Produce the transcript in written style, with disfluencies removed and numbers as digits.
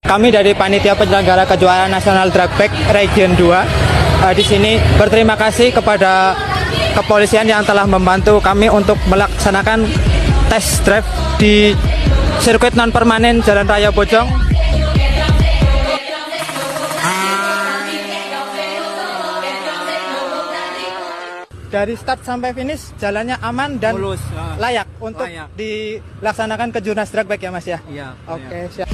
Kami dari Panitia Penyelenggara Kejuaraan Nasional Drag Bike Region 2 di sini berterima kasih kepada kepolisian yang telah membantu kami untuk melaksanakan tes drive di sirkuit non permanen Jalan Raya Bojong. Dari start sampai finish jalannya aman dan mulus, layak untuk dilaksanakan kejurnas drag bike ya Mas ya? Iya. Oke, siap.